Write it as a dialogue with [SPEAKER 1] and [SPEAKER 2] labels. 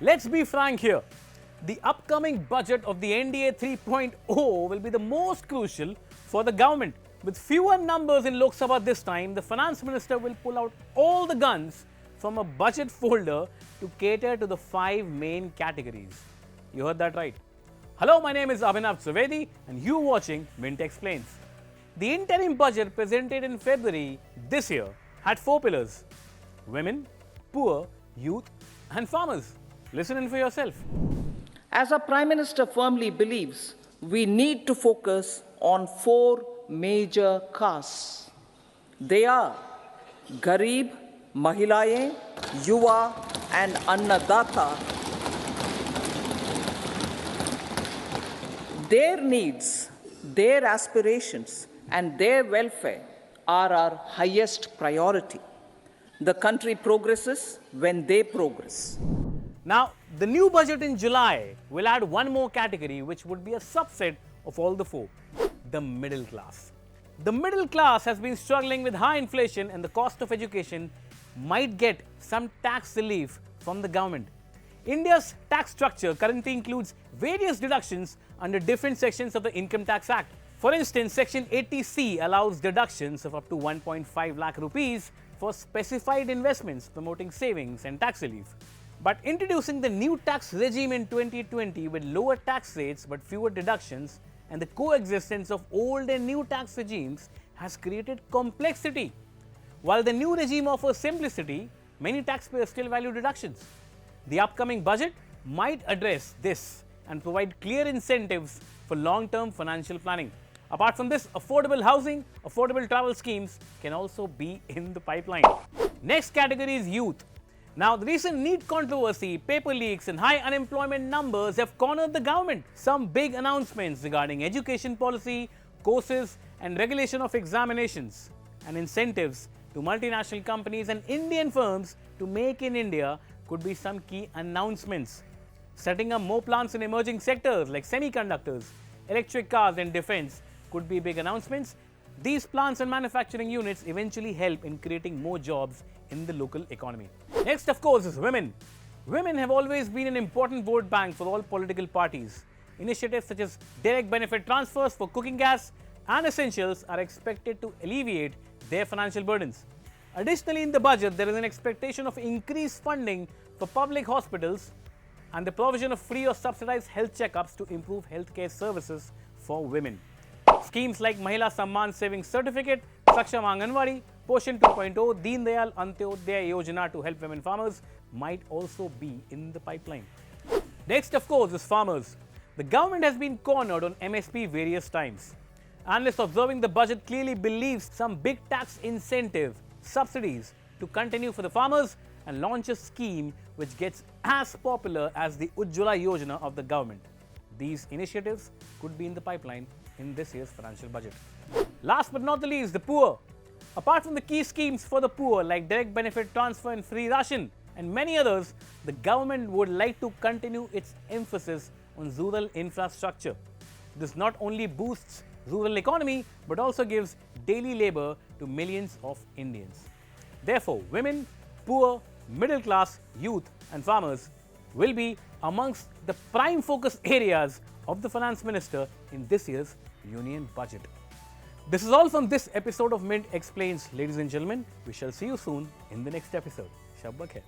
[SPEAKER 1] Let's be frank here. The upcoming budget of the NDA 3.0 will be the most crucial for the government. With fewer numbers in Lok Sabha this time, the finance minister will pull out all the guns from a budget folder to cater to the 5 main categories. You heard that right. Hello, my name is Abhinav Trivedi and you're watching Mint Explains. The interim budget presented in February this year had 4 pillars: women, poor, youth and farmers. Listen in for yourself.
[SPEAKER 2] As our Prime Minister firmly believes, we need to focus on 4 major castes. They are Garib, Mahilaye, Yuva and Annadata. Their needs, their aspirations and their welfare are our highest priority. The country progresses when they progress.
[SPEAKER 1] Now, the new budget in July will add one more category which would be a subset of all the 4, the middle class. The middle class has been struggling with high inflation and the cost of education might get some tax relief from the government. India's tax structure currently includes various deductions under different sections of the Income Tax Act. For instance, Section 80C allows deductions of up to 1.5 lakh rupees for specified investments promoting savings and tax relief. But introducing the new tax regime in 2020 with lower tax rates but fewer deductions and the coexistence of old and new tax regimes has created complexity. While the new regime offers simplicity, many taxpayers still value deductions. The upcoming budget might address this and provide clear incentives for long-term financial planning. Apart from this, affordable housing, affordable travel schemes can also be in the pipeline. Next category is youth. Now, the recent NEET controversy, paper leaks and high unemployment numbers have cornered the government. Some big announcements regarding education policy, courses and regulation of examinations and incentives to multinational companies and Indian firms to make in India could be some key announcements. Setting up more plants in emerging sectors like semiconductors, electric cars and defense could be big announcements. These plants and manufacturing units eventually help in creating more jobs in the local economy. Next, of course, is women. Women have always been an important vote bank for all political parties. Initiatives such as direct benefit transfers for cooking gas and essentials are expected to alleviate their financial burdens. Additionally, in the budget, there is an expectation of increased funding for public hospitals and the provision of free or subsidized health checkups to improve healthcare services for women. Schemes like Mahila Samman Savings Certificate, Saksham Anganwadi, Poshan 2.0, Deen Dayal Antyodaya Yojana to help women farmers might also be in the pipeline. Next, of course, is farmers. The government has been cornered on MSP various times. Analysts observing the budget clearly believes some big tax incentive, subsidies to continue for the farmers and launch a scheme which gets as popular as the Ujjwala Yojana of the government. These initiatives could be in the pipeline in this year's financial budget. Last but not the least, the poor. Apart from the key schemes for the poor like direct benefit transfer and free ration and many others, the government would like to continue its emphasis on rural infrastructure. This not only boosts rural economy but also gives daily labor to millions of Indians. Therefore, women, poor, middle class, youth and farmers will be amongst the prime focus areas of the finance minister in this year's union budget. This is all from this episode of Mint Explains, ladies and gentlemen. We shall see you soon in the next episode. Shabba khair.